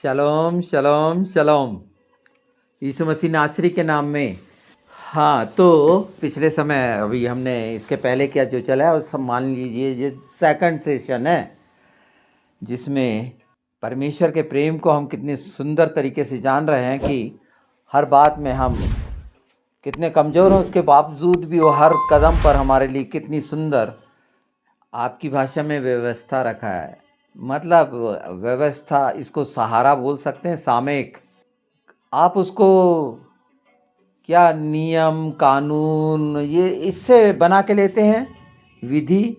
शलोम शलोम शलोम। यीशु मसीह नासरी के नाम में। हाँ, तो पिछले समय अभी हमने इसके पहले क्या जो चला है उस मान लीजिए ये सेकंड सेशन है, जिसमें परमेश्वर के प्रेम को हम कितने सुंदर तरीके से जान रहे हैं कि हर बात में हम कितने कमज़ोर हैं, उसके बावजूद भी वो हर कदम पर हमारे लिए कितनी सुंदर आपकी भाषा में व्यवस्था रखा है। मतलब व्यवस्था, इसको सहारा बोल सकते हैं, सामयिक। आप उसको क्या नियम कानून ये इससे बना के लेते हैं, विधि,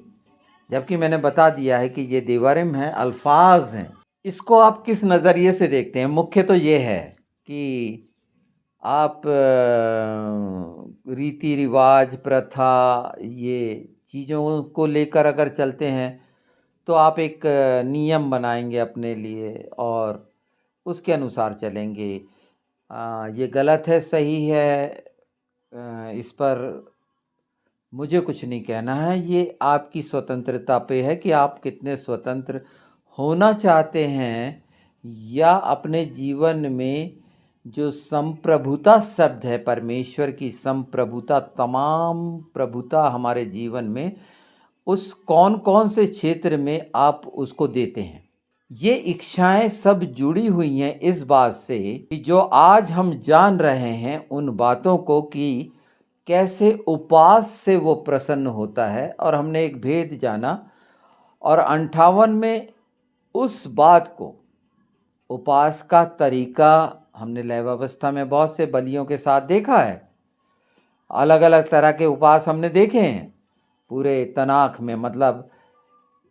जबकि मैंने बता दिया है कि ये देवरिम है, अल्फाज हैं। इसको आप किस नज़रिए से देखते हैं? मुख्य तो ये है कि आप रीति रिवाज प्रथा ये चीज़ों को लेकर अगर चलते हैं तो आप एक नियम बनाएंगे अपने लिए और उसके अनुसार चलेंगे। ये गलत है सही है, इस पर मुझे कुछ नहीं कहना है। ये आपकी स्वतंत्रता पे है कि आप कितने स्वतंत्र होना चाहते हैं, या अपने जीवन में जो संप्रभुता शब्द है, परमेश्वर की संप्रभुता, तमाम प्रभुता हमारे जीवन में, उस कौन कौन से क्षेत्र में आप उसको देते हैं। ये इच्छाएं सब जुड़ी हुई हैं इस बात से कि जो आज हम जान रहे हैं उन बातों को कि कैसे उपवास से वो प्रसन्न होता है, और हमने एक भेद जाना और 58 में उस बात को, उपवास का तरीका हमने लैवावस्था में बहुत से बलियों के साथ देखा है। अलग अलग तरह के उपवास हमने देखे हैं पूरे तनाख में, मतलब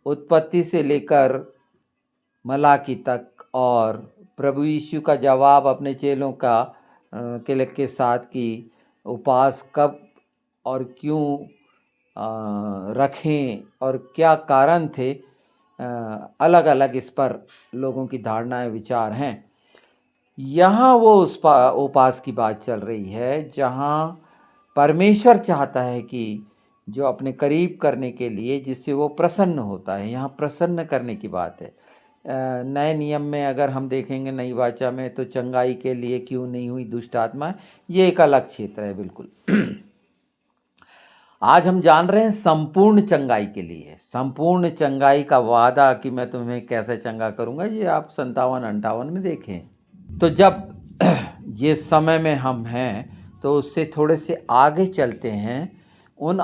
उत्पत्ति से लेकर मलाकी तक, और प्रभु यीशु का जवाब अपने चेलों का के साथ कि उपवास कब और क्यों रखें और क्या कारण थे। अलग अलग इस पर लोगों की धारणाएं विचार हैं। यहाँ वो उस उपवास की बात चल रही है जहाँ परमेश्वर चाहता है कि जो अपने करीब करने के लिए जिससे वो प्रसन्न होता है, यहाँ प्रसन्न करने की बात है। नए नियम में अगर हम देखेंगे, नई वाचा में, तो चंगाई के लिए क्यों नहीं हुई दुष्ट आत्मा, ये एक अलग क्षेत्र है बिल्कुल। आज हम जान रहे हैं संपूर्ण चंगाई के लिए, संपूर्ण चंगाई का वादा कि मैं तुम्हें कैसे चंगा करूंगा, ये आप 57-58 में देखें। तो जब ये समय में हम हैं तो उससे थोड़े से आगे चलते हैं, उन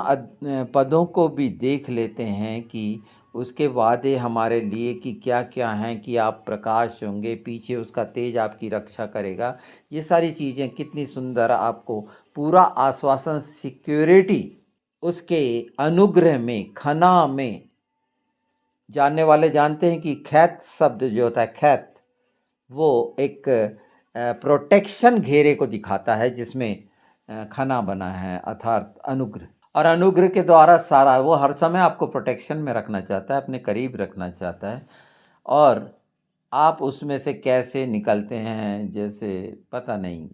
पदों को भी देख लेते हैं कि उसके वादे हमारे लिए कि क्या क्या हैं, कि आप प्रकाश होंगे, पीछे उसका तेज आपकी रक्षा करेगा। ये सारी चीज़ें कितनी सुंदर, आपको पूरा आश्वासन, सिक्योरिटी उसके अनुग्रह में, खना में। जानने वाले जानते हैं कि खैत शब्द जो होता है, खैत, वो एक प्रोटेक्शन घेरे को दिखाता है जिसमें खना बना है, अर्थात अनुग्रह। और अनुग्रह के द्वारा सारा वो हर समय आपको प्रोटेक्शन में रखना चाहता है, अपने करीब रखना चाहता है। और आप उसमें से कैसे निकलते हैं, जैसे पता नहीं,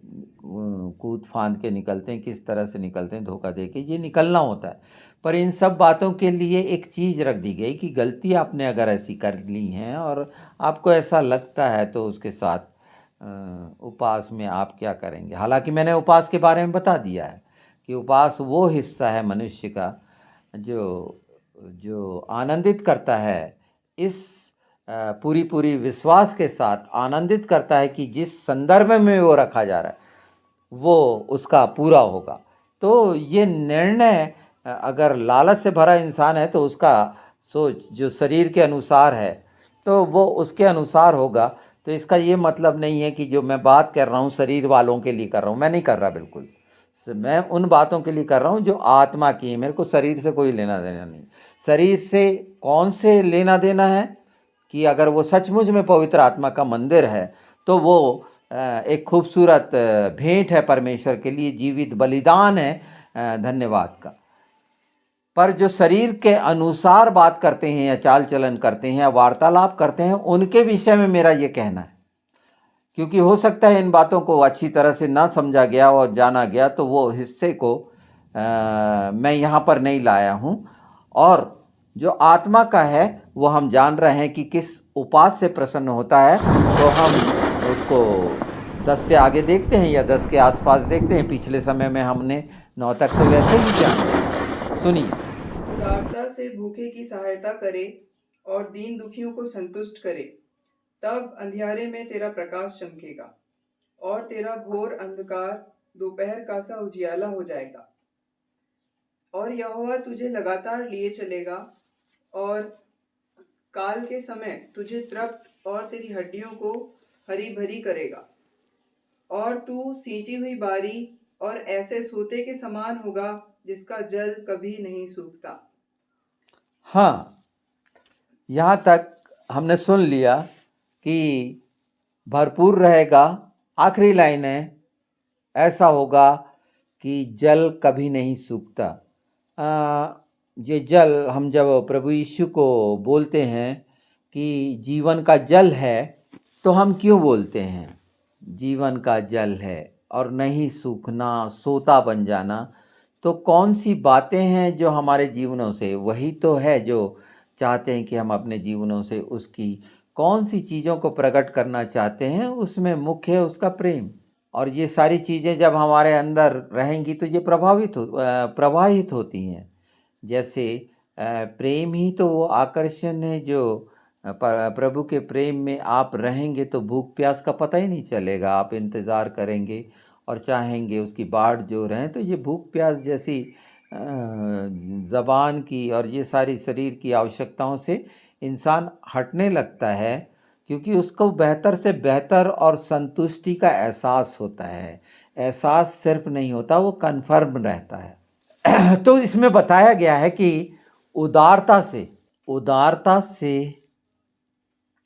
कूद फांद के निकलते हैं, किस तरह से निकलते हैं, धोखा दे के, ये निकलना होता है। पर इन सब बातों के लिए एक चीज़ रख दी गई कि गलती आपने अगर ऐसी कर ली हैं और आपको ऐसा लगता है तो उसके साथ उपवास में आप क्या करेंगे। हालांकि मैंने उपवास के बारे में बता दिया है कि उपवास वो हिस्सा है मनुष्य का जो जो आनंदित करता है, इस पूरी पूरी विश्वास के साथ आनंदित करता है कि जिस संदर्भ में वो रखा जा रहा है वो उसका पूरा होगा। तो ये निर्णय, अगर लालच से भरा इंसान है तो उसका सोच जो शरीर के अनुसार है तो वो उसके अनुसार होगा। तो इसका ये मतलब नहीं है कि जो मैं बात कर रहा हूँ शरीर वालों के लिए कर रहा हूँ, मैं नहीं कर रहा बिल्कुल। मैं उन बातों के लिए कर रहा हूँ जो आत्मा की है, मेरे को शरीर से कोई लेना देना नहीं। शरीर से कौन से लेना देना है कि अगर वो सचमुच में पवित्र आत्मा का मंदिर है तो वो एक खूबसूरत भेंट है परमेश्वर के लिए, जीवित बलिदान है धन्यवाद का। पर जो शरीर के अनुसार बात करते हैं या चाल चलन करते हैं या वार्तालाप करते हैं, उनके विषय में मेरा ये कहना है, क्योंकि हो सकता है इन बातों को अच्छी तरह से ना समझा गया और जाना गया, तो वो हिस्से को मैं यहाँ पर नहीं लाया हूँ। और जो आत्मा का है वो हम जान रहे हैं कि किस उपास से प्रसन्न होता है। तो हम उसको 10 से आगे देखते हैं या 10 के आसपास देखते हैं। पिछले समय में हमने 9 तक तो वैसे ही जाना। सुनिए। उदारता से भूखे की सहायता करे और दीन दुखियों को संतुष्ट करे, तब अंधियारे में तेरा प्रकाश चमकेगा और तेरा घोर अंधकार दोपहर का सा उजियाला हो जाएगा। और यहोवा तुझे लगातार लिए चलेगा और काल के समय तुझे तृप्त और तेरी हड्डियों को हरी भरी करेगा। और तू सींची हुई बारी और ऐसे सोते के समान होगा जिसका जल कभी नहीं सूखता। हाँ, यहाँ तक हमने सुन लिया कि भरपूर रहेगा। आखिरी लाइन है, ऐसा होगा कि जल कभी नहीं सूखता। ये जल हम जब प्रभु यीशु को बोलते हैं कि जीवन का जल है, तो हम क्यों बोलते हैं जीवन का जल है और नहीं सूखना, सोता बन जाना? तो कौन सी बातें हैं जो हमारे जीवनों से, वही तो है जो चाहते हैं कि हम अपने जीवनों से उसकी कौन सी चीज़ों को प्रकट करना चाहते हैं? उसमें मुख्य है उसका प्रेम। और ये सारी चीज़ें जब हमारे अंदर रहेंगी तो ये प्रवाहित होती हैं। जैसे प्रेम ही तो वो आकर्षण है जो प्रभु के प्रेम में आप रहेंगे तो भूख प्यास का पता ही नहीं चलेगा। आप इंतज़ार करेंगे और चाहेंगे उसकी बाट जो रहें। तो ये भूख प्यास जैसी ज़बान की और ये सारी शरीर की आवश्यकताओं से इंसान हटने लगता है, क्योंकि उसको बेहतर से बेहतर और संतुष्टि का एहसास होता है। एहसास सिर्फ नहीं होता, वो कन्फर्म रहता है। तो इसमें बताया गया है कि उदारता से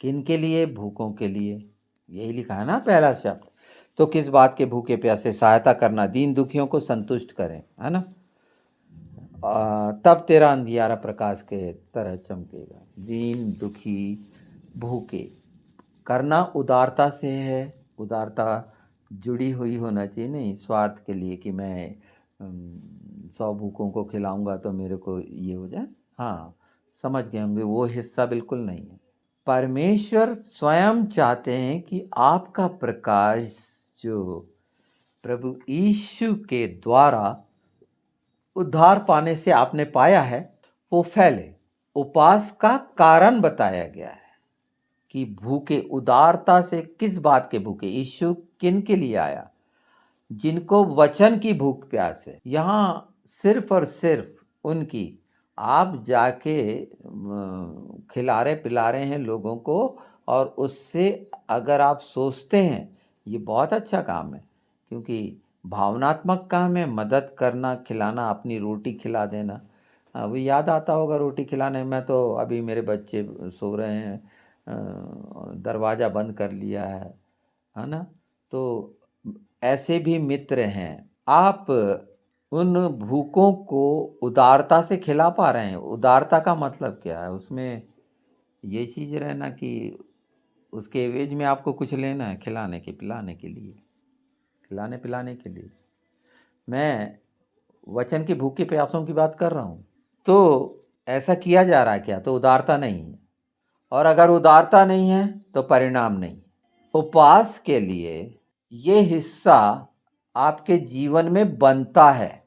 किन के लिए? भूखों के लिए। यही लिखा है ना पहला शब्द। तो किस बात के? भूखे प्यासे सहायता करना, दीन दुखियों को संतुष्ट करें, है ना? तब तेरा अंधियारा प्रकाश के तरह चमकेगा। दीन दुखी भूखे करना उदारता से है। उदारता जुड़ी हुई होना चाहिए, नहीं स्वार्थ के लिए कि मैं 100 भूखों को खिलाऊंगा तो मेरे को ये हो जाए। हाँ, समझ गए होंगे, वो हिस्सा बिल्कुल नहीं है। परमेश्वर स्वयं चाहते हैं कि आपका प्रकाश जो प्रभु यीशु के द्वारा उद्धार पाने से आपने पाया है वो फैले। उपवास का कारण बताया गया है कि भूखे, उदारता से किस बात के भूखे? यीशु किन के लिए आया? जिनको वचन की भूख प्यास है। यहाँ सिर्फ और सिर्फ उनकी। आप जाके खिला रहे पिला रहे हैं लोगों को, और उससे अगर आप सोचते हैं ये बहुत अच्छा काम है, क्योंकि भावनात्मक काम है, मदद करना, खिलाना, अपनी रोटी खिला देना। वो याद आता होगा रोटी खिलाने में। तो अभी मेरे बच्चे सो रहे हैं, दरवाज़ा बंद कर लिया है ना? तो ऐसे भी मित्र हैं। आप उन भूखों को उदारता से खिला पा रहे हैं। उदारता का मतलब क्या है? उसमें ये चीज़ रहना कि उसके एवज में आपको कुछ लेना है, खिलाने के पिलाने के लिए, खिलाने पिलाने के लिए। मैं वचन की भूखे प्यासों की बात कर रहा हूँ। तो ऐसा किया जा रहा है क्या? तो उदारता नहीं है। और अगर उदारता नहीं है तो परिणाम नहीं। उपवास के लिए ये हिस्सा आपके जीवन में बनता है।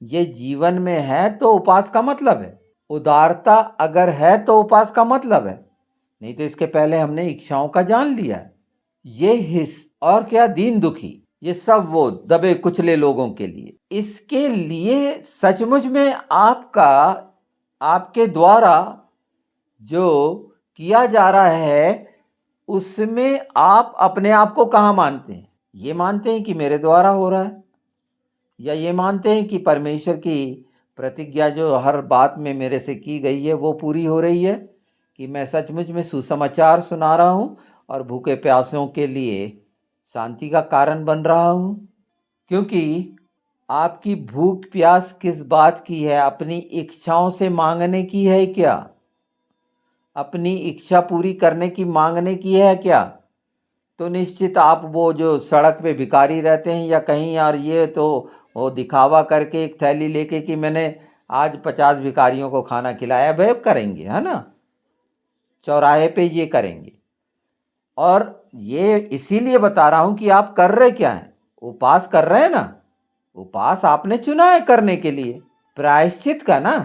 ये जीवन में है तो उपवास का मतलब है। उदारता अगर है तो उपवास का मतलब है। नहीं तो इसके पहले हमने इच्छाओं का जान लिया है। ये और क्या? दीन दुखी, ये सब वो दबे कुचले लोगों के लिए। इसके लिए सचमुच में आपके द्वारा जो किया जा रहा है उसमें आप अपने आप को कहाँ मानते हैं? ये मानते हैं कि मेरे द्वारा हो रहा है, या ये मानते हैं कि परमेश्वर की प्रतिज्ञा जो हर बात में मेरे से की गई है वो पूरी हो रही है, कि मैं सचमुच में सुसमाचार सुना रहा हूँ और भूखे प्यासों के लिए शांति का कारण बन रहा हूँ? क्योंकि आपकी भूख प्यास किस बात की है? अपनी इच्छाओं से मांगने की है क्या? अपनी इच्छा पूरी करने की मांगने की है क्या? तो निश्चित आप वो जो सड़क पे भिखारी रहते हैं या कहीं, यार ये तो वो दिखावा करके एक थैली लेके कि मैंने आज 50 भिखारियों को खाना खिलाया, वह करेंगे, है ना? चौराहे पे ये करेंगे। और ये इसीलिए बता रहा हूं कि आप कर रहे क्या हैं, उपवास कर रहे हैं ना, उपवास आपने चुना है करने के लिए, प्रायश्चित का ना,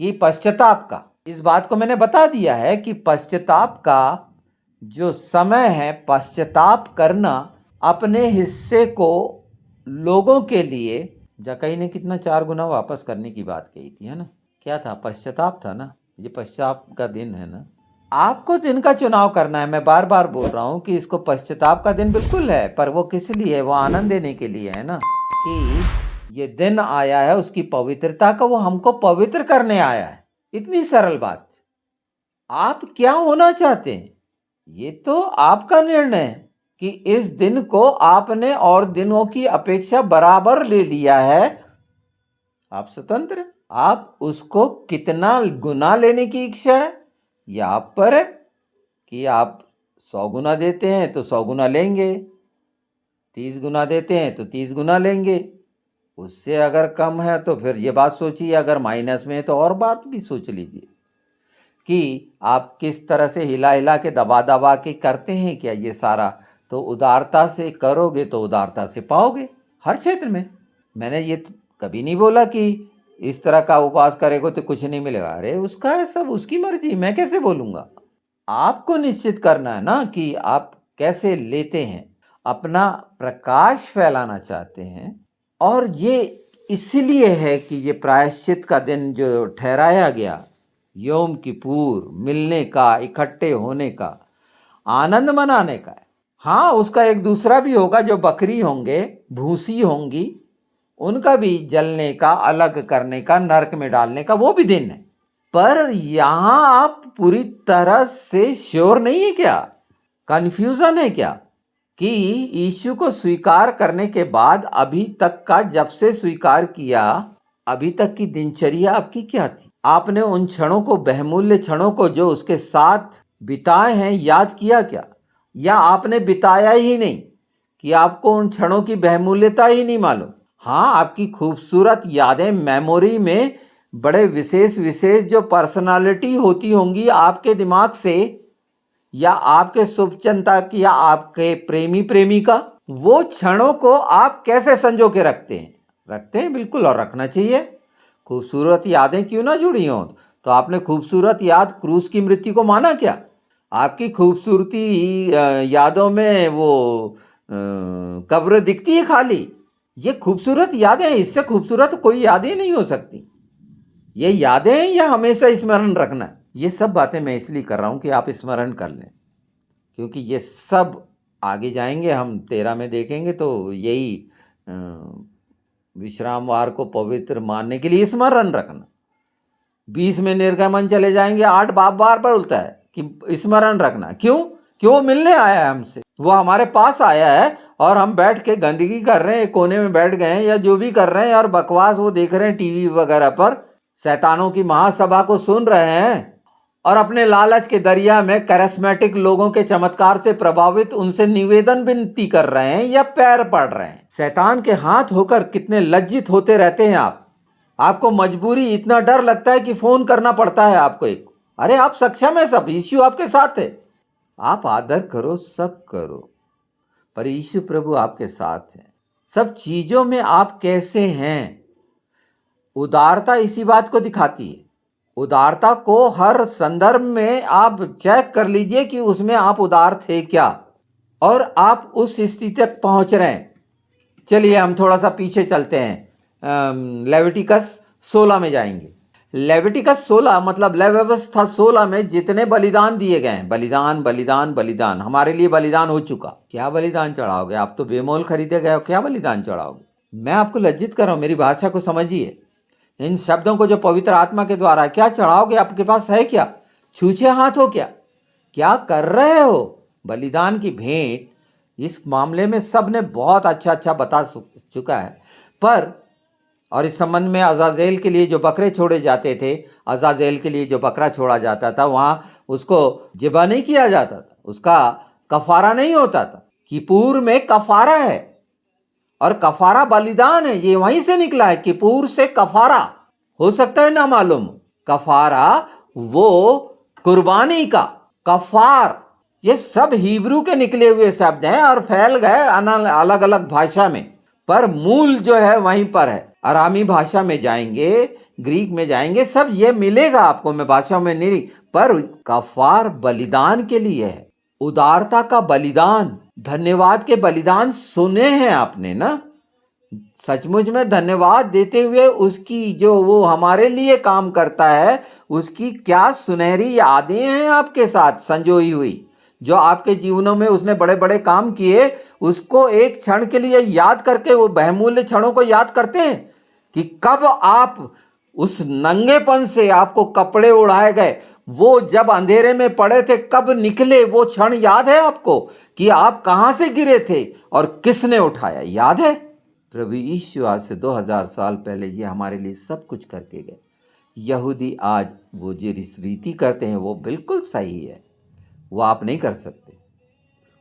कि पश्चाताप का। इस बात को मैंने बता दिया है कि पश्चाताप का जो समय है, पश्चाताप करना अपने हिस्से को लोगों के लिए, जकई ने कितना 4 गुना वापस करने की बात कही थी, है ना, क्या था, पश्चाताप था ना, ये पश्चाताप का दिन है ना। आपको दिन का चुनाव करना है। मैं बार बार बोल रहा हूँ कि इसको पश्चाताप का दिन बिल्कुल है, पर वो किस लिए है, वो आनंद देने के लिए है ना, कि ये दिन आया है उसकी पवित्रता का, वो हमको पवित्र करने आया है। इतनी सरल बात। आप क्या होना चाहते हैं ये तो आपका निर्णय है कि इस दिन को आपने और दिनों की अपेक्षा बराबर ले लिया है। आप स्वतंत्र हैं। आप उसको कितना गुना लेने की इच्छा है ये आप पर है, कि आप 100 गुना देते हैं तो 100 गुना लेंगे, 30 गुना देते हैं तो 30 गुना लेंगे। उससे अगर कम है तो फिर ये बात सोचिए, अगर माइनस में है तो और बात भी सोच लीजिए कि आप किस तरह से हिला हिला के दबा दबा के करते हैं क्या ये सारा। तो उदारता से करोगे तो उदारता से पाओगे हर क्षेत्र में। मैंने ये कभी नहीं बोला कि इस तरह का उपवास करेगो तो कुछ नहीं मिलेगा। अरे उसका है सब, उसकी मर्जी, मैं कैसे बोलूँगा। आपको निश्चित करना है ना कि आप कैसे लेते हैं, अपना प्रकाश फैलाना चाहते हैं। और ये इसलिए है कि ये प्रायश्चित का दिन जो ठहराया गया, योम किपुर, मिलने का, इकट्ठे होने का, आनंद मनाने का है। हाँ, उसका एक दूसरा भी होगा, जो बकरी होंगे, भूसी होंगी, उनका भी जलने का, अलग करने का, नरक में डालने का, वो भी दिन है। पर यहाँ आप पूरी तरह से श्योर नहीं है क्या, कन्फ्यूजन है क्या, कि यीशु को स्वीकार करने के बाद अभी तक का, जब से स्वीकार किया अभी तक की दिनचर्या आपकी क्या थी। आपने उन क्षणों को, बहुमूल्य क्षणों को जो उसके साथ बिताए हैं, याद किया क्या, या आपने बिताया ही नहीं कि आपको उन क्षणों की बहुमूल्यता ही नहीं मालूम। हाँ, आपकी खूबसूरत यादें मेमोरी में बड़े विशेष विशेष जो पर्सनालिटी होती होंगी आपके दिमाग से, या आपके शुभचिंतक, या आपके प्रेमी प्रेमिका, वो क्षणों को आप कैसे संजो के रखते हैं। रखते हैं बिल्कुल, और रखना चाहिए। खूबसूरत यादें क्यों ना जुड़ी हों। तो आपने खूबसूरत याद क्रूस की मृत्यु को माना क्या। आपकी खूबसूरती यादों में वो कब्र दिखती है खाली। ये खूबसूरत यादें, इससे खूबसूरत कोई यादें नहीं हो सकती। ये यादें हैं, या हमेशा स्मरण रखना है। ये सब बातें मैं इसलिए कर रहा हूँ कि आप स्मरण कर लें, क्योंकि ये सब आगे जाएंगे, हम 13 में देखेंगे तो यही विश्रामवार को पवित्र मानने के लिए स्मरण रखना। 20 में निर्गमन चले जाएंगे, 8 बार बोलता है कि स्मरण रखना। क्यों वो मिलने आया है हमसे, वो हमारे पास आया है, और हम बैठ के गंदगी कर रहे हैं, कोने में बैठ गए हैं, या जो भी कर रहे हैं, और बकवास वो देख रहे हैं टीवी वगैरह पर, शैतानों की महासभा को सुन रहे हैं, और अपने लालच के दरिया में कैरिस्मेटिक लोगों के चमत्कार से प्रभावित उनसे निवेदन विनती कर रहे हैं, या पैर पड़ रहे हैं। शैतान के हाथ होकर कितने लज्जित होते रहते हैं आप। आपको मजबूरी, इतना डर लगता है कि फोन करना पड़ता है आपको एक। अरे आप सक्षम है, सब यीशु आपके साथ है। आप आदर करो, सब करो, पर यीशु प्रभु आपके साथ है। सब चीजों में आप कैसे हैं, उदारता इसी बात को दिखाती है। उदारता को हर संदर्भ में आप चेक कर लीजिए कि उसमें आप उदार थे क्या, और आप उस स्थिति तक पहुंच रहे हैं। चलिए हम थोड़ा सा पीछे चलते हैं, लेविटिकस 16 में जाएंगे। लेविटिकस 16 मतलब लय व्यवस्था 16 में जितने बलिदान दिए गए हैं, बलिदान बलिदान बलिदान, हमारे लिए बलिदान हो चुका। क्या बलिदान चढ़ाओगे, आप तो बेमोल खरीदे गए हो, क्या बलिदान चढ़ाओगे। मैं आपको लज्जित कर रहा हूँ, मेरी भाषा को समझिए। इन शब्दों को जो पवित्र आत्मा के द्वारा, क्या चढ़ाओगे, आपके पास है क्या, छूछे हाथ हो क्या कर रहे हो। बलिदान की भेंट, इस मामले में सब ने बहुत अच्छा बता चुका है। पर और इस संबंध में अज़ाज़ेल के लिए जो बकरे छोड़े जाते थे, अज़ाज़ेल के लिए जो बकरा छोड़ा जाता था, वहाँ उसको ज़िबा नहीं किया जाता था, उसका कफारा नहीं होता था। किपुर में कफारा है, और कफारा बलिदान है, ये वहीं से निकला है। किपुर से कफारा, हो सकता है ना मालूम। कफारा वो कुर्बानी का, कफार ये सब हिब्रू के निकले हुए शब्द हैं और फैल गए अलग अलग भाषा में, पर मूल जो है वहीं पर है। अरामी भाषा में जाएंगे, ग्रीक में जाएंगे, सब ये मिलेगा आपको, मैं भाषा में नहीं, पर कफार बलिदान के लिए है, उदारता का बलिदान, धन्यवाद के बलिदान सुने हैं आपने ना। सचमुच में धन्यवाद देते हुए उसकी जो वो हमारे लिए काम करता है, उसकी क्या सुनहरी यादें हैं आपके साथ संजोई हुई, जो आपके जीवनों में उसने बड़े बड़े काम किए, उसको एक क्षण के लिए याद करके, वो बहुमूल्य क्षणों को याद करते हैं कि कब आप उस नंगेपन से आपको कपड़े उड़ाए गए, वो जब अंधेरे में पड़े थे कब निकले, वो क्षण याद है आपको कि आप कहां से गिरे थे और किसने उठाया, याद है? प्रभु यीशु आज से 2000 साल पहले ये हमारे लिए सब कुछ करके गए। यहूदी आज वो जो रीति करते हैं वो बिल्कुल सही है, वो आप नहीं कर सकते,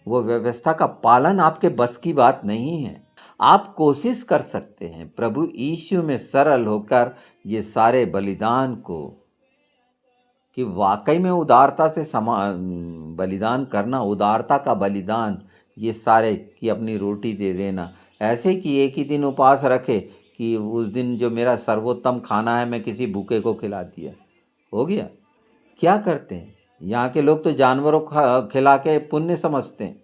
वो व्यवस्था का पालन आपके बस की बात नहीं है। आप कोशिश कर सकते हैं प्रभु यीशु में सरल होकर ये सारे बलिदान को, कि वाकई में उदारता से बलिदान करना, उदारता का बलिदान, ये सारे कि अपनी रोटी दे देना, ऐसे कि एक ही दिन उपवास रखे कि उस दिन जो मेरा सर्वोत्तम खाना है मैं किसी भूखे को खिला दिया, हो गया। क्या करते हैं यहाँ के लोग, तो जानवरों को खिला के पुण्य समझते हैं,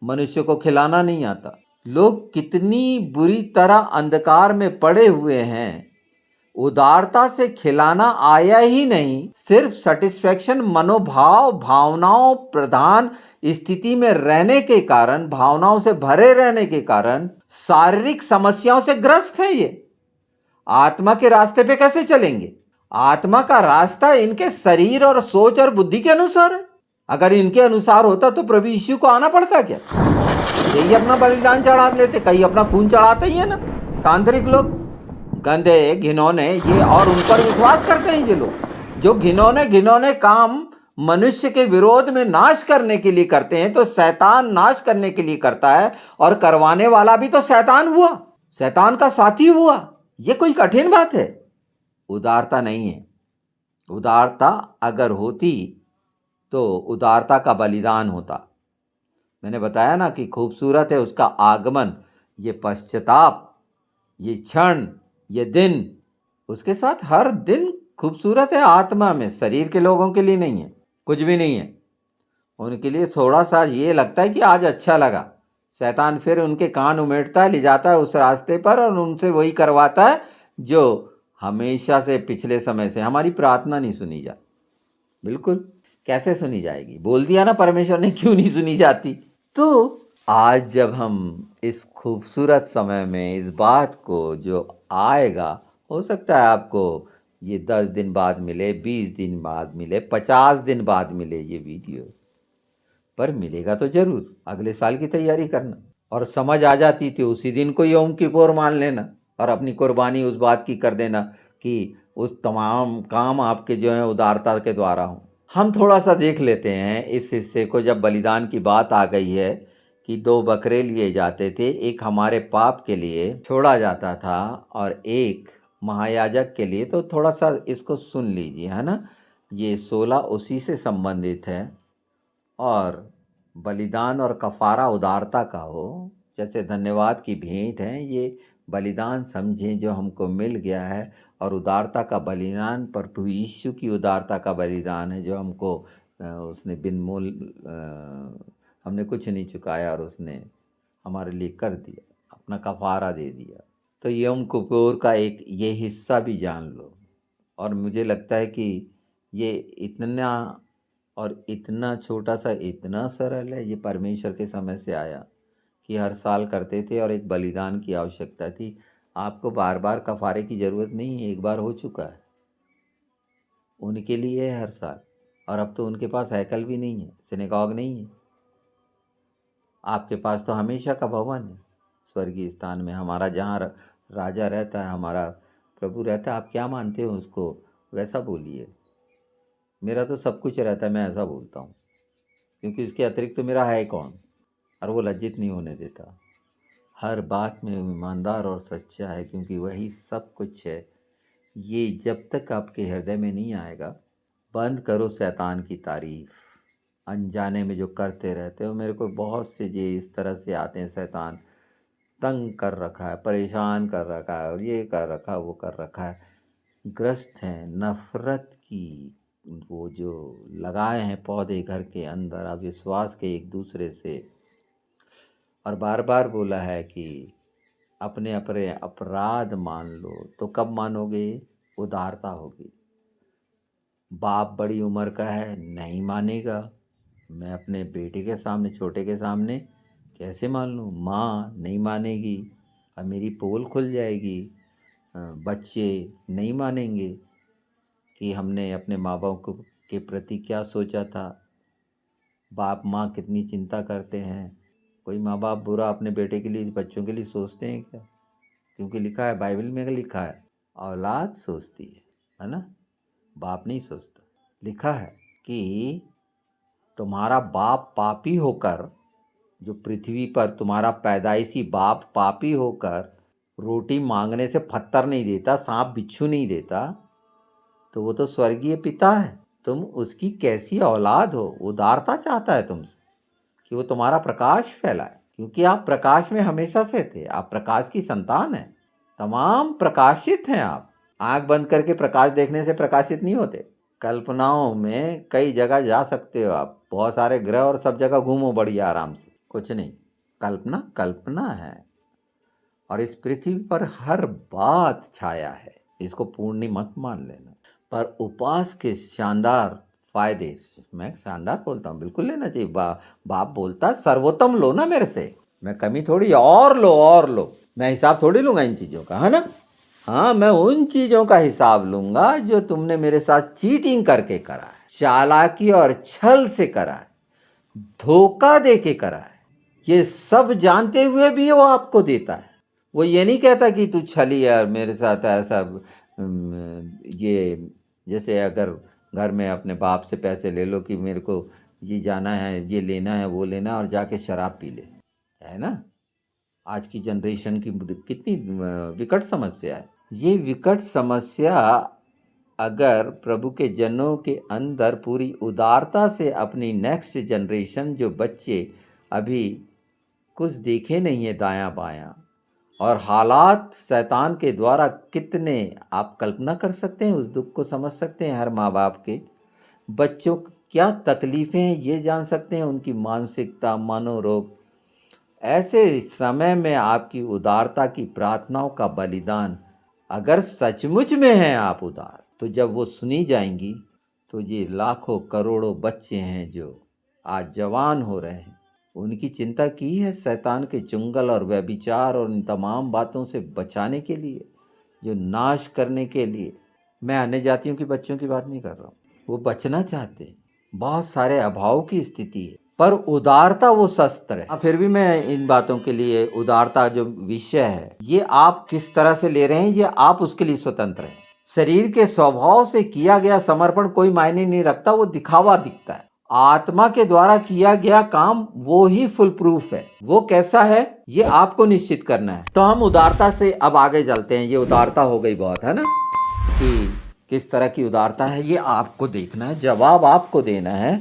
मनुष्य को खिलाना नहीं आता। लोग कितनी बुरी तरह अंधकार में पड़े हुए हैं, उदारता से खिलाना आया ही नहीं, सिर्फ सेटिस्फैक्शन मनोभाव भावनाओं प्रधान स्थिति में रहने के कारण, भावनाओं से भरे रहने के कारण शारीरिक समस्याओं से ग्रस्त है। ये आत्मा के रास्ते पे कैसे चलेंगे? आत्मा का रास्ता इनके शरीर और सोच और बुद्धि के अनुसार है। अगर इनके अनुसार होता तो प्रभु यीशु को आना पड़ता क्या? यही अपना बलिदान चढ़ा लेते, कहीं अपना खून चढ़ाते ही है ना। तांत्रिक लोग गंदे घिनौने ये, और उन पर विश्वास करते हैं ये लोग, जो घिनौने काम मनुष्य के विरोध में नाश करने के लिए करते हैं, तो शैतान नाश करने के लिए करता है, और करवाने वाला भी तो शैतान हुआ, शैतान का साथी हुआ। ये कोई कठिन बात है? उदारता नहीं है। उदारता अगर होती तो उदारता का बलिदान होता। मैंने बताया ना कि खूबसूरत है उसका आगमन, ये पश्चाताप, ये क्षण, ये दिन, उसके साथ हर दिन खूबसूरत है आत्मा में। शरीर के लोगों के लिए नहीं है, कुछ भी नहीं है। उनके लिए थोड़ा सा ये लगता है कि आज अच्छा लगा, शैतान फिर उनके कान उमेटता है, ले जाता है उस रास्ते पर, और उनसे वही करवाता है जो हमेशा से पिछले समय से हमारी प्रार्थना नहीं सुनी जा। बिल्कुल, कैसे सुनी जाएगी? बोल दिया ना परमेश्वर ने, क्यों नहीं सुनी जाती? तो आज जब हम इस खूबसूरत समय में इस बात को जो आएगा, हो सकता है आपको ये 10 दिन बाद मिले, 20 दिन बाद मिले, 50 दिन बाद मिले ये वीडियो, पर मिलेगा तो जरूर। अगले साल की तैयारी करना, और समझ आ जाती थी उसी दिन को यौम किपोर मान लेना, और अपनी कुर्बानी उस बात की कर देना कि उस तमाम काम आपके जो हैं उदारता के द्वारा हों। हम थोड़ा सा देख लेते हैं इस हिस्से को। जब बलिदान की बात आ गई है कि 2 बकरे लिए जाते थे, एक हमारे पाप के लिए छोड़ा जाता था और एक महायाजक के लिए, तो थोड़ा सा इसको सुन लीजिए, है ना। ये 16 उसी से संबंधित है, और बलिदान और कफारा उदारता का हो, जैसे धन्यवाद की भेंट है, ये बलिदान समझें जो हमको मिल गया है, और उदारता का बलिदान प्रभु यीशु की उदारता का बलिदान है जो हमको उसने बिन मोल, हमने कुछ नहीं चुकाया और उसने हमारे लिए कर दिया, अपना कफारा दे दिया। तो यौम किप्पोर का एक ये हिस्सा भी जान लो। और मुझे लगता है कि ये इतना और इतना छोटा सा, इतना सरल है, ये परमेश्वर के समय से आया कि हर साल करते थे, और एक बलिदान की आवश्यकता थी। आपको बार बार कफारे की ज़रूरत नहीं है, एक बार हो चुका है, उनके लिए है हर साल। और अब तो उनके पास हैकल भी नहीं है, सिनेगॉग नहीं है, आपके पास तो हमेशा का भवन है स्वर्गीय स्थान में, हमारा जहाँ राजा रहता है, हमारा प्रभु रहता है। आप क्या मानते हो उसको, वैसा बोलिए। मेरा तो सब कुछ रहता है, मैं ऐसा बोलता हूँ, क्योंकि इसके अतिरिक्त तो मेरा है कौन। और वो लज्जित नहीं होने देता, हर बात में ईमानदार और सच्चा है, क्योंकि वही सब कुछ है। ये जब तक आपके हृदय में नहीं आएगा, बंद करो शैतान की तारीफ, अनजाने में जो करते रहते हो। मेरे को बहुत से ये इस तरह से आते हैं, शैतान तंग कर रखा है, परेशान कर रखा है, और ये कर रखा है, वो कर रखा है, ग्रस्त हैं नफरत की। वो जो लगाए हैं पौधे घर के अंदर अविश्वास के एक दूसरे से, और बार बार बोला है कि अपने अपने अपराध मान लो। तो कब मानोगे? उदारता होगी। बाप बड़ी उम्र का है, नहीं मानेगा। मैं अपने बेटे के सामने, छोटे के सामने कैसे मान लूँ? माँ नहीं मानेगी, अब मेरी पोल खुल जाएगी। बच्चे नहीं मानेंगे कि हमने अपने माँ बाप को के प्रति क्या सोचा था। बाप माँ कितनी चिंता करते हैं। कोई माँ बाप बुरा अपने बेटे के लिए, बच्चों के लिए सोचते हैं क्या? क्योंकि लिखा है, बाइबल में लिखा है, औलाद सोचती है ना, बाप नहीं सोचता। लिखा है कि तुम्हारा बाप पापी होकर, जो पृथ्वी पर तुम्हारा पैदाइशी बाप पापी होकर रोटी मांगने से पत्थर नहीं देता, सांप बिच्छू नहीं देता, तो वो तो स्वर्गीय पिता है। तुम उसकी कैसी औलाद हो? उदारता चाहता है तुमसे कि वो तुम्हारा प्रकाश फैलाए, क्योंकि आप प्रकाश में हमेशा से थे। आप प्रकाश की संतान हैं, तमाम प्रकाशित हैं आप। आंख बंद करके प्रकाश देखने से प्रकाशित नहीं होते। कल्पनाओं में कई जगह जा सकते हो आप, बहुत सारे ग्रह और सब जगह घूमो बढ़िया आराम से, कुछ नहीं। कल्पना कल्पना है, और इस पृथ्वी पर हर बात छाया है, इसको पूर्ण मत मान लेना। पर उपवास के शानदार फायदे, मैं शानदार बोलता हूँ, बिल्कुल लेना चाहिए। बाप बोलता है सर्वोत्तम लो ना मेरे से, मैं कमी थोड़ी, और लो और लो। मैं हिसाब थोड़ी लूँगा इन चीज़ों का, है ना। हाँ, मैं उन चीज़ों का हिसाब लूँगा जो तुमने मेरे साथ चीटिंग करके करा है, चालाकी और छल से करा है, धोखा दे के करा है। ये सब जानते हुए भी वो आपको देता है। वो ये नहीं कहता कि तू छली है और मेरे साथ ऐसा ये, जैसे अगर घर में अपने बाप से पैसे ले लो कि मेरे को ये जाना है, ये लेना है, वो लेना है, और जाके शराब पी ले, है ना। आज की जनरेशन की कितनी विकट समस्या है। ये विकट समस्या अगर प्रभु के जनों के अंदर पूरी उदारता से अपनी नेक्स्ट जनरेशन, जो बच्चे अभी कुछ देखे नहीं है दायां बायां, और हालात शैतान के द्वारा कितने, आप कल्पना कर सकते हैं, उस दुख को समझ सकते हैं। हर माँ बाप के बच्चों को क्या तकलीफ़ें हैं ये जान सकते हैं, उनकी मानसिकता, मनोरोग। ऐसे समय में आपकी उदारता की प्रार्थनाओं का बलिदान, अगर सचमुच में हैं आप उदार, तो जब वो सुनी जाएंगी, तो ये लाखों करोड़ों बच्चे हैं जो आज जवान हो रहे हैं, उनकी चिंता की है शैतान के चुंगल और व्यभिचार और इन तमाम बातों से बचाने के लिए, जो नाश करने के लिए। मैं अन्य जातियों के बच्चों की बात नहीं कर रहा हूँ, वो बचना चाहते हैं, बहुत सारे अभाव की स्थिति है, पर उदारता वो शस्त्र है। फिर भी मैं इन बातों के लिए, उदारता जो विषय है, ये आप किस तरह से ले रहे हैं, ये आप उसके लिए स्वतंत्र हैं। शरीर के स्वभाव से किया गया समर्पण कोई मायने नहीं रखता, वो दिखावा दिखता है। आत्मा के द्वारा किया गया काम वो ही फुल प्रूफ है। वो कैसा है ये आपको निश्चित करना है। तो हम उदारता से अब आगे चलते हैं। ये उदारता हो गई बहुत, है ना, कि किस तरह की उदारता है ये आपको देखना है, जवाब आपको देना है।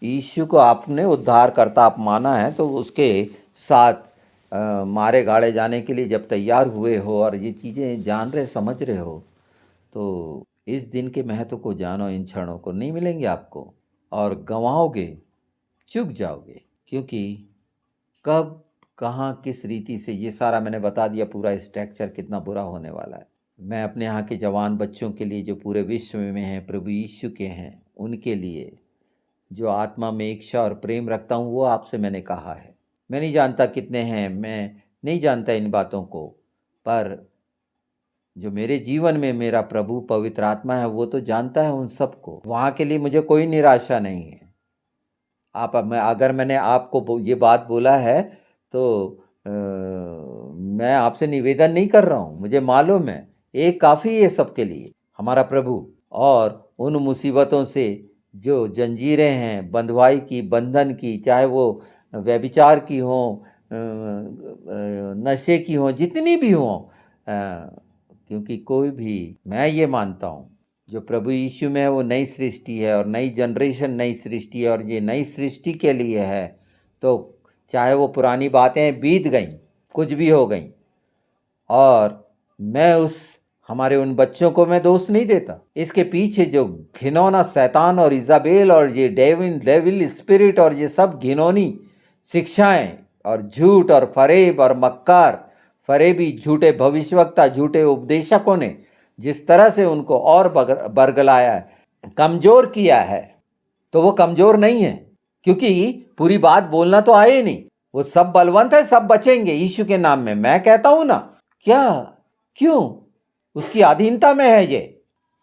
यीशु को आपने उद्धारकर्ता आप माना है, तो उसके साथ मारे गाड़े जाने के लिए जब तैयार हुए हो और ये चीज़ें जान रहे, समझ रहे हो, तो इस दिन के महत्व को जानो। इन क्षणों को नहीं मिलेंगे आपको, और गंवाओगे, चूक जाओगे, क्योंकि कब कहाँ किस रीति से, ये सारा मैंने बता दिया, पूरा स्ट्रक्चर कितना बुरा होने वाला है। मैं अपने यहाँ के जवान बच्चों के लिए, जो पूरे विश्व में हैं, प्रभु यीशु के हैं, उनके लिए, जो आत्मा में इच्छा और प्रेम रखता हूँ, वो आपसे मैंने कहा है। मैं नहीं जानता कितने हैं, मैं नहीं जानता इन बातों को, पर जो मेरे जीवन में मेरा प्रभु पवित्र आत्मा है, वो तो जानता है उन सबको। वहाँ के लिए मुझे कोई निराशा नहीं है। अगर मैंने आपको ये बात बोला है, तो मैं आपसे निवेदन नहीं कर रहा हूँ, मुझे मालूम है एक काफ़ी है सबके लिए, हमारा प्रभु। और उन मुसीबतों से जो जंजीरें हैं बंधुआई की, बंधन की, चाहे वो व्यभिचार की हों, नशे की हों, जितनी भी हों, क्योंकि कोई भी, मैं ये मानता हूँ जो प्रभु यीशु में है वो नई सृष्टि है, और नई जनरेशन नई सृष्टि है, और ये नई सृष्टि के लिए है। तो चाहे वो पुरानी बातें बीत गई, कुछ भी हो गई, और मैं हमारे उन बच्चों को मैं दोष नहीं देता। इसके पीछे जो घिनौना शैतान और इजाबेल और ये डेविल स्पिरिट और ये सब घिनौनी शिक्षाएं और झूठ और फरेब और मक्कार, फरेबी झूठे भविष्यवक्ता, झूठे उपदेशकों ने जिस तरह से उनको और बरगलाया है, कमज़ोर किया है, तो वो कमज़ोर नहीं है, क्योंकि पूरी बात बोलना तो आए नहीं। वो सब बलवंत है, सब बचेंगे यीशु के नाम में, मैं कहता हूँ ना। क्या, क्यों? उसकी अधीनता में है ये।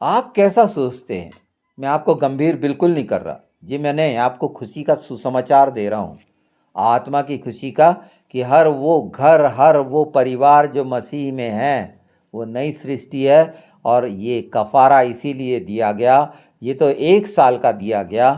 आप कैसा सोचते हैं? मैं आपको गंभीर बिल्कुल नहीं कर रहा जी, मैंने आपको खुशी का सुसमाचार दे रहा हूँ, आत्मा की खुशी का, कि हर वो घर, हर वो परिवार जो मसीह में है वो नई सृष्टि है। और ये कफारा इसीलिए दिया गया, ये तो 1 साल का दिया गया,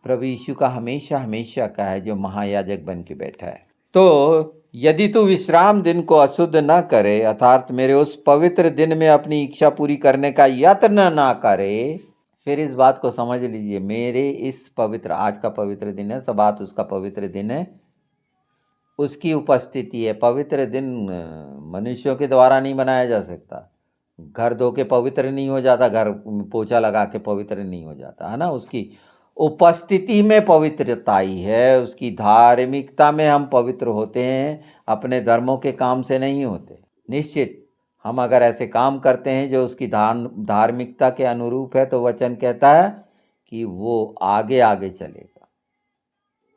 प्रभु यीशु का हमेशा हमेशा का है, जो महायाजक बन के बैठा है। तो यदि तू विश्राम दिन को अशुद्ध न करे, अर्थात मेरे उस पवित्र दिन में अपनी इच्छा पूरी करने का यत्न ना करे, फिर इस बात को समझ लीजिए, मेरे इस पवित्र, आज का पवित्र दिन है, सबात उसका पवित्र दिन है, उसकी उपस्थिति है। पवित्र दिन मनुष्यों के द्वारा नहीं बनाया जा सकता। घर धो के पवित्र नहीं हो जाता, घर पोछा लगा के पवित्र नहीं हो जाता, है ना। उसकी उपस्थिति में पवित्रता ही है, उसकी धार्मिकता में हम पवित्र होते हैं, अपने धर्मों के काम से नहीं होते। निश्चित हम अगर ऐसे काम करते हैं जो उसकी धार्मिकता के अनुरूप है, तो वचन कहता है कि वो आगे आगे चलेगा,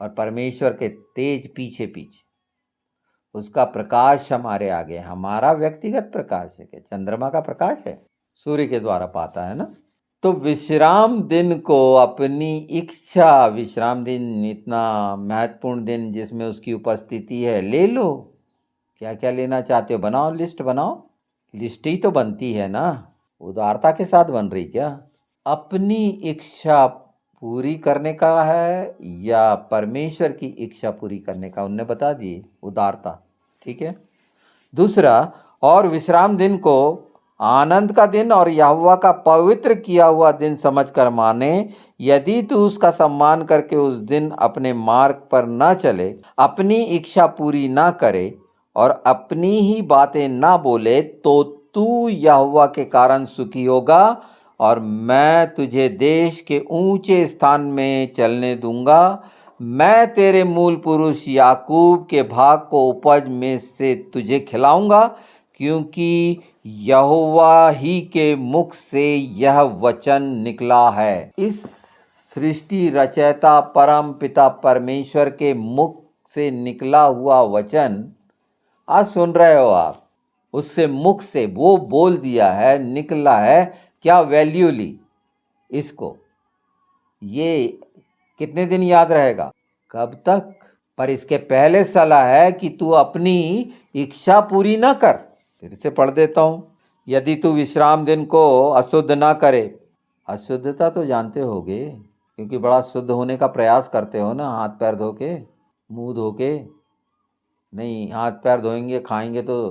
और परमेश्वर के तेज पीछे पीछे, उसका प्रकाश हमारे आगे। हमारा व्यक्तिगत प्रकाश है कि चंद्रमा का प्रकाश है, सूर्य के द्वारा पाता है ना। तो विश्राम दिन को अपनी इच्छा, विश्राम दिन इतना महत्वपूर्ण दिन जिसमें उसकी उपस्थिति है, ले लो। क्या क्या लेना चाहते हो, बनाओ, लिस्ट बनाओ। लिस्ट ही तो बनती है ना, उदारता के साथ बन रही क्या? अपनी इच्छा पूरी करने का है या परमेश्वर की इच्छा पूरी करने का, उनने बता दिए, उदारता। ठीक है। दूसरा, और विश्राम दिन को आनंद का दिन और यहोवा का पवित्र किया हुआ दिन समझकर माने। यदि तू उसका सम्मान करके उस दिन अपने मार्ग पर न चले, अपनी इच्छा पूरी ना करे और अपनी ही बातें ना बोले, तो तू यहोवा के कारण सुखी होगा, और मैं तुझे देश के ऊंचे स्थान में चलने दूंगा। मैं तेरे मूल पुरुष याकूब के भाग को उपज में से तुझे खिलाऊंगा, क्योंकि यहोवा ही के मुख से यह वचन निकला है। इस सृष्टि रचयिता परम पिता परमेश्वर के मुख से निकला हुआ वचन आज सुन रहे हो आप, उससे मुख से वो बोल दिया है, निकला है। क्या वैल्यू ली इसको? ये कितने दिन याद रहेगा? कब तक? पर इसके पहले सलाह है कि तू अपनी इच्छा पूरी ना कर। फिर से पढ़ देता हूँ। यदि तू विश्राम दिन को अशुद्ध ना करे, अशुद्धता तो जानते होगे, क्योंकि बड़ा शुद्ध होने का प्रयास करते हो ना, हाथ पैर धो के, मुँह धो के। नहीं, हाथ पैर धोएंगे, खाएंगे तो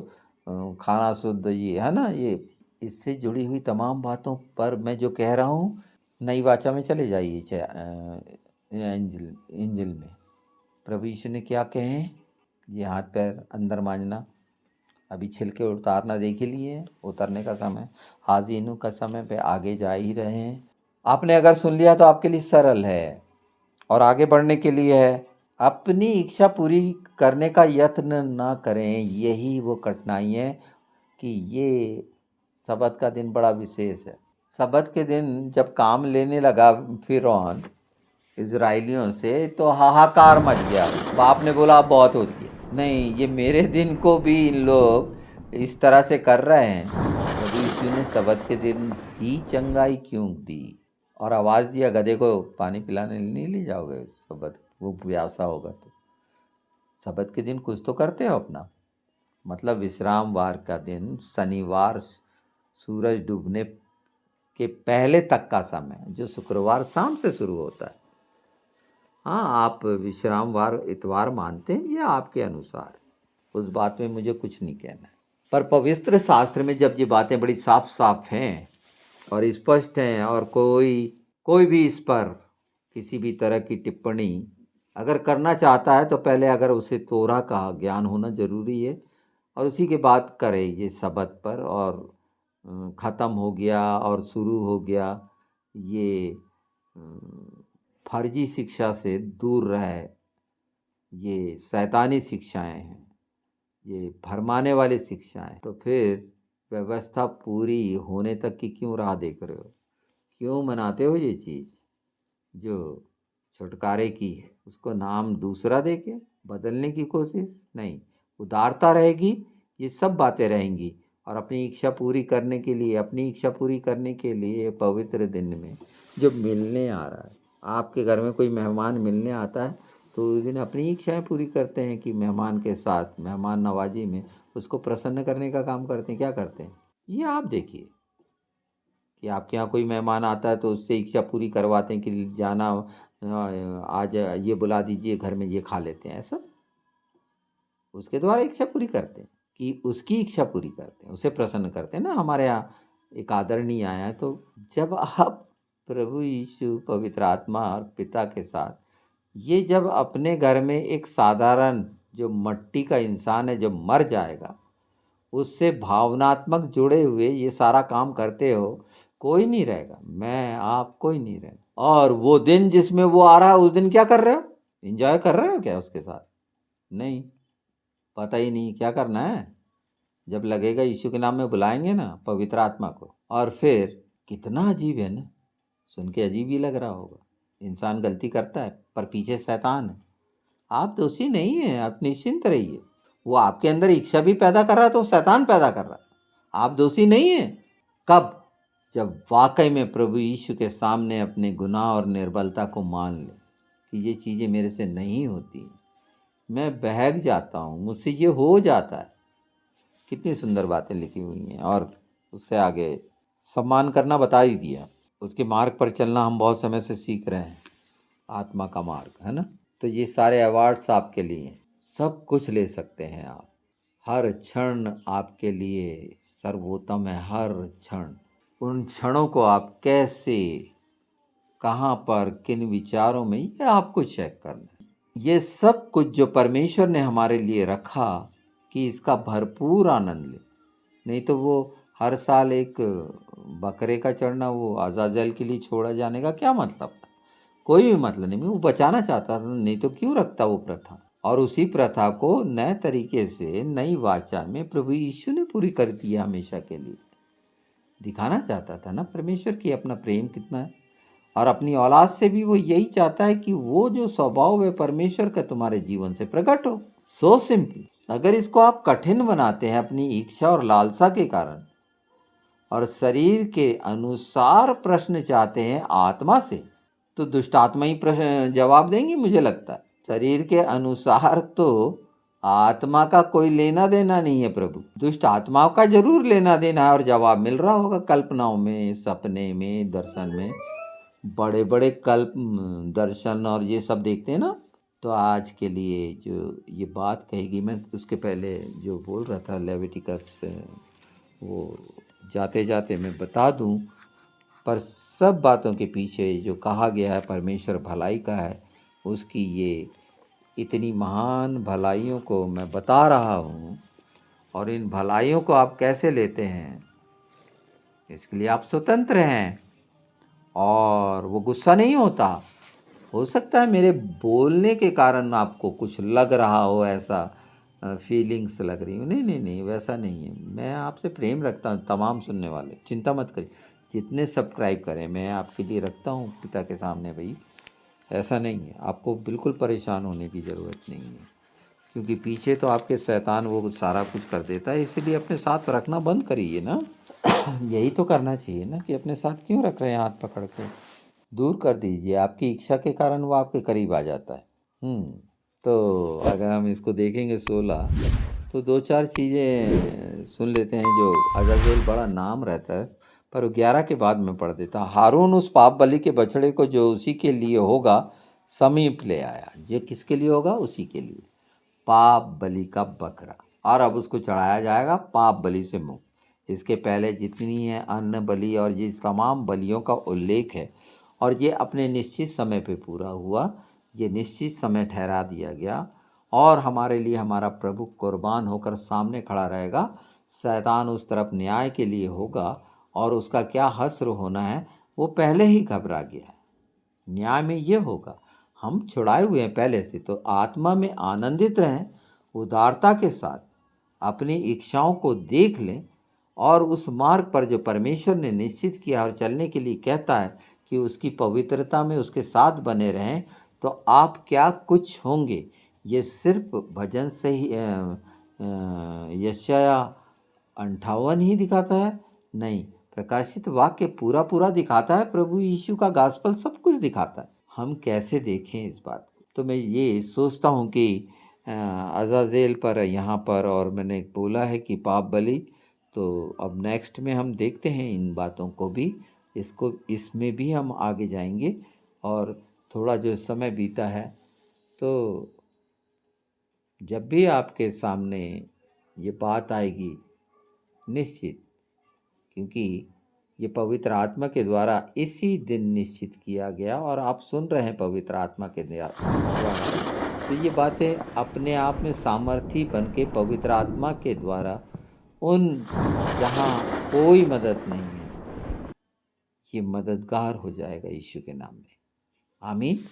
खाना शुद्ध, ये है ना। ये इससे जुड़ी हुई तमाम बातों पर मैं जो कह रहा हूँ, नई वाचा में चले जाइए, इंजिल में प्रभु यीशु ने क्या कहे हैं, ये हाथ पैर अंदर मांजना, अभी छिलके उतारना देख ही लिए, उतरने का समय, हाजिनू का समय पे आगे जा ही रहे हैं। आपने अगर सुन लिया तो आपके लिए सरल है, और आगे बढ़ने के लिए है। अपनी इच्छा पूरी करने का यत्न ना करें, यही वो कठिनाई है कि ये सबत का दिन बड़ा विशेष है। सबत के दिन जब काम लेने लगा फिरौन इजराइलियों से, तो हाहाकार मच गया। बाप ने बोला अब बहुत हो गया, नहीं, ये मेरे दिन को भी इन लोग इस तरह से कर रहे हैं। प्रभु यीशु ने सबत के दिन ही चंगाई क्यों दी, और आवाज़ दिया, गधे को पानी पिलाने नहीं ले जाओगे सबत, वो प्यासा होगा। तो सबत के दिन कुछ तो करते हो अपना, मतलब विश्राम वार का दिन, शनिवार सूरज डूबने के पहले तक का समय, जो शुक्रवार शाम से शुरू होता है। हाँ, आप विश्राम वार इतवार मानते हैं, यह आपके अनुसार, उस बात में मुझे कुछ नहीं कहना है। पर पवित्र शास्त्र में जब ये बातें बड़ी साफ साफ हैं और स्पष्ट हैं, और कोई भी इस पर किसी भी तरह की टिप्पणी अगर करना चाहता है तो पहले अगर उसे तोरा का ज्ञान होना जरूरी है, और उसी के बाद करे ये शब्द पर, और ख़त्म हो गया और शुरू हो गया। ये फर्जी शिक्षा से दूर रहे, ये शैतानी शिक्षाएं हैं, ये भरमाने वाली शिक्षाएं। तो फिर व्यवस्था पूरी होने तक की क्यों राह देख रहे हो? क्यों मनाते हो ये चीज़ जो छुटकारे की है? उसको नाम दूसरा देके बदलने की कोशिश नहीं। उदारता रहेगी, ये सब बातें रहेंगी। और अपनी इच्छा पूरी करने के लिए, अपनी इच्छा पूरी करने के लिए ये पवित्र दिन में जो मिलने आ रहा है, आपके घर में कोई मेहमान मिलने आता है तो उस दिन अपनी इच्छाएं पूरी करते हैं कि मेहमान के साथ मेहमान नवाजी में उसको प्रसन्न करने का काम करते हैं। क्या करते हैं ये आप देखिए, कि आपके यहाँ कोई मेहमान आता है तो उससे इच्छा पूरी करवाते हैं कि जाना, आज ये बुला दीजिए, घर में ये खा लेते हैं। ऐसा उसके द्वारा इच्छा पूरी करते हैं, कि उसकी इच्छा पूरी करते हैं, उसे प्रसन्न करते हैं ना। हमारे यहाँ एक आदरणीय आया है, तो जब आप प्रभु यीशु पवित्र आत्मा और पिता के साथ ये जब अपने घर में एक साधारण जो मट्टी का इंसान है जो मर जाएगा, उससे भावनात्मक जुड़े हुए ये सारा काम करते हो, कोई नहीं रहेगा, मैं आप कोई नहीं रहेगा। और वो दिन जिसमें वो आ रहा है, उस दिन क्या कर रहे हो? एंजॉय कर रहे हो क्या उसके साथ? नहीं, पता ही नहीं क्या करना है। जब लगेगा यीशु के नाम में बुलाएंगे ना पवित्र आत्मा को, और फिर कितना अजीब है ना, सुन के अजीब ही लग रहा होगा। इंसान गलती करता है पर पीछे शैतान है। आप दोषी नहीं हैं, आप निश्चिंत रहिए। वो आपके अंदर इच्छा भी पैदा कर रहा है तो शैतान पैदा कर रहा है, आप दोषी नहीं हैं। कब? जब वाकई में प्रभु यीशु के सामने अपने गुनाह और निर्बलता को मान ले कि ये चीज़ें मेरे से नहीं होती, मैं बहक जाता हूँ, मुझसे ये हो जाता है। कितनी सुंदर बातें लिखी हुई हैं। और उससे आगे सम्मान करना बता ही दिया। उसके मार्ग पर चलना हम बहुत समय से सीख रहे हैं, आत्मा का मार्ग है ना। तो ये सारे अवार्ड्स आपके लिए हैं, सब कुछ ले सकते हैं आप। हर क्षण आपके लिए सर्वोत्तम है, हर क्षण। उन क्षणों को आप कैसे, कहाँ पर, किन विचारों में, ये आपको चेक करना है। ये सब कुछ जो परमेश्वर ने हमारे लिए रखा कि इसका भरपूर आनंद ले। नहीं तो वो हर साल एक बकरे का चढ़ना, वो अज़ाज़ल के लिए छोड़ा जाने का क्या मतलब था? कोई भी मतलब नहीं। वो बचाना चाहता था, नहीं तो क्यों रखता वो प्रथा? और उसी प्रथा को नए तरीके से, नई वाचा में प्रभु यीशु ने पूरी कर दिया हमेशा के लिए। दिखाना चाहता था ना परमेश्वर की अपना प्रेम कितना है। और अपनी औलाद से भी वो यही चाहता है कि वो जो स्वभाव है परमेश्वर का तुम्हारे जीवन से प्रकट हो। So simple. अगर इसको आप कठिन बनाते हैं अपनी इच्छा और लालसा के कारण, और शरीर के अनुसार प्रश्न चाहते हैं आत्मा से, तो दुष्ट आत्मा ही प्रश्न जवाब देंगी मुझे लगता है। शरीर के अनुसार तो आत्मा का कोई लेना देना नहीं है प्रभु, दुष्ट आत्माओं का जरूर लेना देना है, और जवाब मिल रहा होगा कल्पनाओं में, सपने में, दर्शन में। बड़े बड़े कल्प दर्शन और ये सब देखते हैं ना। तो आज के लिए जो ये बात कहेगी, मैं उसके पहले जो बोल रहा था लेविटिकस, वो जाते जाते मैं बता दूं। पर सब बातों के पीछे जो कहा गया है परमेश्वर भलाई का है, उसकी ये इतनी महान भलाइयों को मैं बता रहा हूँ। और इन भलाइयों को आप कैसे लेते हैं, इसके लिए आप स्वतंत्र हैं। और वो गुस्सा नहीं होता। हो सकता है मेरे बोलने के कारण आपको कुछ लग रहा हो, ऐसा फीलिंग्स लग रही हो। नहीं नहीं नहीं, वैसा नहीं है। मैं आपसे प्रेम रखता हूँ, तमाम सुनने वाले चिंता मत करिए। जितने सब्सक्राइब करें मैं आपके लिए रखता हूँ पिता के सामने भाई। ऐसा नहीं है, आपको बिल्कुल परेशान होने की ज़रूरत नहीं है, क्योंकि पीछे तो आपके शैतान वो सारा कुछ कर देता है। इसीलिए अपने साथ रखना बंद करिए ना। यही तो करना चाहिए ना, कि अपने साथ क्यों रख रहे हैं हाथ पकड़ के? दूर कर दीजिए, आपकी इच्छा के कारण वो आपके करीब आ जाता है। तो अगर हम इसको देखेंगे 16, तो दो चार चीज़ें सुन लेते हैं। जो अज़ाज़ेल बड़ा नाम रहता है, पर वो 11 के बाद में पढ़ देता। हारून उस पाप बलि के बछड़े को जो उसी के लिए होगा समीप ले आया। ये किसके लिए होगा? उसी के लिए, पाप बलि का बकरा। और अब उसको चढ़ाया जाएगा पाप बलि से मुक्त। इसके पहले जितनी है अन्न बलि और ये तमाम बलियों का उल्लेख है, और ये अपने निश्चित समय पे पूरा हुआ। ये निश्चित समय ठहरा दिया गया और हमारे लिए हमारा प्रभु कुर्बान होकर सामने खड़ा रहेगा। शैतान उस तरफ न्याय के लिए होगा और उसका क्या हश्र होना है वो पहले ही घबरा गया है। न्याय में ये होगा, हम छुड़ाए हुए हैं पहले से, तो आत्मा में आनंदित रहें, उदारता के साथ अपनी इच्छाओं को देख लें और उस मार्ग पर जो परमेश्वर ने निश्चित किया और चलने के लिए कहता है कि उसकी पवित्रता में उसके साथ बने रहें, तो आप क्या कुछ होंगे। ये सिर्फ भजन से ही यशाया 58 ही दिखाता है, नहीं, प्रकाशित वाक्य पूरा पूरा दिखाता है। प्रभु यीशु का गास्पल सब कुछ दिखाता है। हम कैसे देखें इस बात को। तो मैं ये सोचता हूँ कि अज़ाज़ेल पर यहाँ पर, और मैंने बोला है कि पाप बलि, तो अब नेक्स्ट में हम देखते हैं इन बातों को भी, इसमें भी हम आगे जाएंगे। और थोड़ा जो समय बीता है, तो जब भी आपके सामने ये बात आएगी निश्चित, क्योंकि ये पवित्र आत्मा के द्वारा इसी दिन निश्चित किया गया और आप सुन रहे हैं पवित्र आत्मा के द्वारा, तो ये बातें अपने आप में सामर्थी बन के पवित्र आत्मा के द्वारा उन जहाँ कोई मदद नहीं है, ये मददगार हो जाएगा यीशु के नाम में। आमीन।